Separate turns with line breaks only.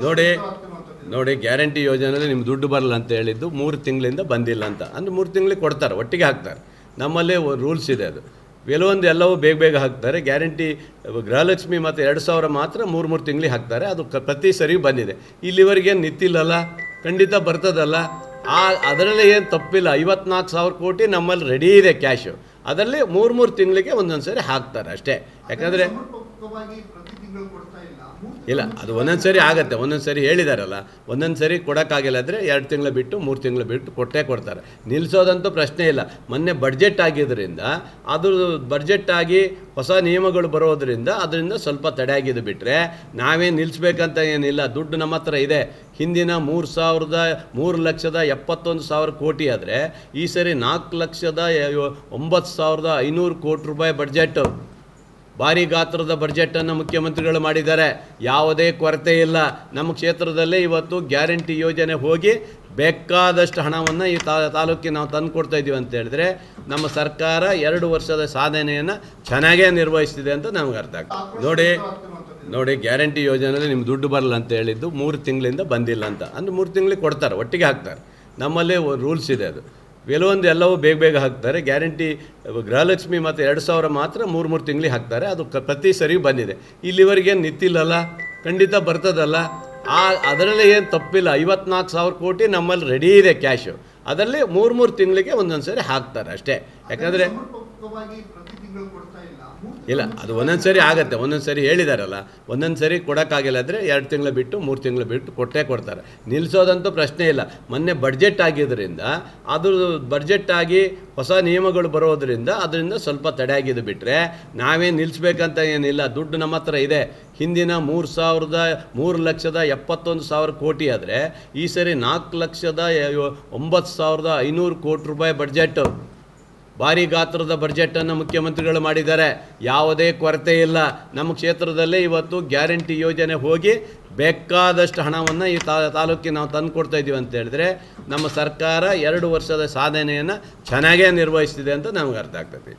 ನೋಡಿ ನೋಡಿ ಗ್ಯಾರಂಟಿ ಯೋಜನೆಯಲ್ಲಿ ನಿಮ್ಮ ದುಡ್ಡು ಬರಲ್ಲ ಅಂತ ಹೇಳಿದ್ದು 3 ತಿಂಗಳಿಂದ ಬಂದಿಲ್ಲ ಅಂತ ಅಂದರೆ 3 ತಿಂಗಳಿಗೆ ಕೊಡ್ತಾರೆ, ಒಟ್ಟಿಗೆ ಹಾಕ್ತಾರೆ. ನಮ್ಮಲ್ಲೇ ರೂಲ್ಸ್ ಇದೆ, ಅದು ಎಲ್ಲವೂ ಬೇಗ ಹಾಕ್ತಾರೆ. ಗ್ಯಾರಂಟಿ ಗೃಹಲಕ್ಷ್ಮಿ ಮತ್ತು 2000 ಮಾತ್ರ 3 ತಿಂಗಳಿಗೆ ಹಾಕ್ತಾರೆ. ಅದು ಪ್ರತಿ ಸರಿ ಬಂದಿದೆ. ಇಲ್ಲಿವರೆಗೇನು ನಿಂತಿಲ್ಲಲ್ಲ, ಖಂಡಿತ ಬರ್ತದಲ್ಲ. ಅದರಲ್ಲಿ ಏನು ತಪ್ಪಿಲ್ಲ. 54,000 ಕೋಟಿ ನಮ್ಮಲ್ಲಿ ರೆಡಿ ಇದೆ ಕ್ಯಾಶು. ಅದರಲ್ಲಿ 3 ತಿಂಗಳಿಗೆ ಒಂದೊಂದು ಸರಿ ಹಾಕ್ತಾರೆ ಅಷ್ಟೇ. ಯಾಕಂದರೆ ಇಲ್ಲ, ಅದು ಒಂದೊಂದು ಸರಿ ಆಗುತ್ತೆ. ಒಂದೊಂದು ಸರಿ ಹೇಳಿದಾರಲ್ಲ, ಒಂದೊಂದು ಸರಿ ಕೊಡೋಕ್ಕಾಗಿಲ್ಲ ಅಂದರೆ 2 ತಿಂಗಳು ಬಿಟ್ಟು 3 ತಿಂಗಳು ಬಿಟ್ಟು ಕೊಡ್ತಾರೆ. ನಿಲ್ಲಿಸೋದಂತೂ ಪ್ರಶ್ನೆ ಇಲ್ಲ. ಮೊನ್ನೆ ಬಡ್ಜೆಟ್ ಆಗಿದ್ದರಿಂದ, ಅದು ಬಡ್ಜೆಟ್ ಆಗಿ ಹೊಸ ನಿಯಮಗಳು ಬರೋದರಿಂದ ಅದರಿಂದ ಸ್ವಲ್ಪ ತಡೆ ಆಗಿದ್ದು ಬಿಟ್ಟರೆ ನಾವೇನು ನಿಲ್ಲಿಸ್ಬೇಕಂತ ಏನಿಲ್ಲ. ದುಡ್ಡು ನಮ್ಮ ಹತ್ರ ಇದೆ. ಹಿಂದಿನ 3,71,000 ಕೋಟಿ ಆದರೆ ಈ ಸರಿ 4,09,500 ಕೋಟಿ ರೂಪಾಯಿ ಬಡ್ಜೆಟ್ಟು. ಭಾರಿ ಗಾತ್ರದ ಬಡ್ಜೆಟನ್ನು ಮುಖ್ಯಮಂತ್ರಿಗಳು ಮಾಡಿದ್ದಾರೆ. ಯಾವುದೇ ಕೊರತೆ ಇಲ್ಲ. ನಮ್ಮ ಕ್ಷೇತ್ರದಲ್ಲೇ ಇವತ್ತು ಗ್ಯಾರಂಟಿ ಯೋಜನೆ ಹೋಗಿ ಬೇಕಾದಷ್ಟು ಹಣವನ್ನು ಈ ತಾಲೂಕಿಗೆ ನಾವು ತಂದು ಕೊಡ್ತಾ ಇದ್ದೀವಿ ಅಂತ ಹೇಳಿದ್ರೆ ನಮ್ಮ ಸರ್ಕಾರ 2 ವರ್ಷದ ಸಾಧನೆಯನ್ನು ಚೆನ್ನಾಗೇ ನಿರ್ವಹಿಸ್ತಿದೆ ಅಂತ ನಮ್ಗೆ ಅರ್ಥ ಆಗ್ತದೆ. ನೋಡಿ ಗ್ಯಾರಂಟಿ ಯೋಜನೆಯಲ್ಲಿ ನಿಮ್ಮ ದುಡ್ಡು ಬರಲ್ಲ ಅಂತ ಹೇಳಿದ್ದು 3 ತಿಂಗಳಿಂದ ಬಂದಿಲ್ಲ ಅಂತ ಅಂದರೆ 3 ತಿಂಗಳಿಗೆ ಕೊಡ್ತಾರೆ, ಒಟ್ಟಿಗೆ ಹಾಕ್ತಾರೆ. ನಮ್ಮಲ್ಲೇ ರೂಲ್ಸ್ ಇದೆ, ಅದು ಎಲ್ಲವೂ ಬೇಗ ಹಾಕ್ತಾರೆ. ಗ್ಯಾರಂಟಿ ಗೃಹಲಕ್ಷ್ಮಿ ಮತ್ತು 2000 ಮಾತ್ರ 3 ತಿಂಗಳಿಗೆ ಹಾಕ್ತಾರೆ. ಅದು ಪ್ರತಿ ಸರಿ ಬಂದಿದೆ. ಇಲ್ಲಿವರೆಗೇನು ನಿಂತಿಲ್ಲಲ್ಲ, ಖಂಡಿತ ಬರ್ತದಲ್ಲ. ಅದರಲ್ಲಿ ಏನು ತಪ್ಪಿಲ್ಲ. 54,000 ಕೋಟಿ ನಮ್ಮಲ್ಲಿ ರೆಡಿ ಇದೆ ಕ್ಯಾಶು. ಅದರಲ್ಲಿ 3 ತಿಂಗಳಿಗೆ ಒಂದೊಂದು ಸರಿ ಹಾಕ್ತಾರೆ ಅಷ್ಟೇ. ಯಾಕಂದರೆ ಇಲ್ಲ, ಅದು ಒಂದೊಂದು ಸರಿ ಆಗುತ್ತೆ. ಒಂದೊಂದು ಸರಿ ಹೇಳಿದಾರಲ್ಲ, ಒಂದೊಂದು ಸರಿ ಕೊಡೋಕ್ಕಾಗಿಲ್ಲ ಅಂದರೆ 2 ತಿಂಗಳು ಬಿಟ್ಟು 3 ತಿಂಗಳು ಬಿಟ್ಟು ಕೊಡ್ತಾರೆ. ನಿಲ್ಲಿಸೋದಂತೂ ಪ್ರಶ್ನೆ ಇಲ್ಲ. ಮೊನ್ನೆ ಬಡ್ಜೆಟ್ ಆಗಿದ್ದರಿಂದ, ಅದು ಬಡ್ಜೆಟ್ ಆಗಿ ಹೊಸ ನಿಯಮಗಳು ಬರೋದರಿಂದ ಅದರಿಂದ ಸ್ವಲ್ಪ ತಡೆ ಆಗಿದ್ದು ಬಿಟ್ಟರೆ ನಾವೇನು ನಿಲ್ಲಿಸ್ಬೇಕಂತ ಏನಿಲ್ಲ. ದುಡ್ಡು ನಮ್ಮ ಹತ್ರ ಇದೆ. ಹಿಂದಿನ 3,71,000 ಕೋಟಿ ಆದರೆ ಈ ಸರಿ 4,09,500 ಕೋಟಿ ರೂಪಾಯಿ ಬಡ್ಜೆಟ್ಟು. ಭಾರಿ ಗಾತ್ರದ ಬಡ್ಜೆಟನ್ನು ಮುಖ್ಯಮಂತ್ರಿಗಳು ಮಾಡಿದ್ದಾರೆ. ಯಾವುದೇ ಕೊರತೆ ಇಲ್ಲ. ನಮ್ಮ ಕ್ಷೇತ್ರದಲ್ಲೇ ಇವತ್ತು ಗ್ಯಾರಂಟಿ ಯೋಜನೆ ಹೋಗಿ ಬೇಕಾದಷ್ಟು ಹಣವನ್ನು ಈ ತಾಲೂಕಿಗೆ ನಾವು ತಂದು ಕೊಡ್ತಾ ಇದ್ದೀವಿ ಅಂತ ಹೇಳಿದ್ರೆ ನಮ್ಮ ಸರ್ಕಾರ 2 ವರ್ಷದ ಸಾಧನೆಯನ್ನು ಚೆನ್ನಾಗೇ ನಿರ್ವಹಿಸ್ತಿದೆ ಅಂತ ನಮ್ಗೆ ಅರ್ಥ ಆಗ್ತದೆ.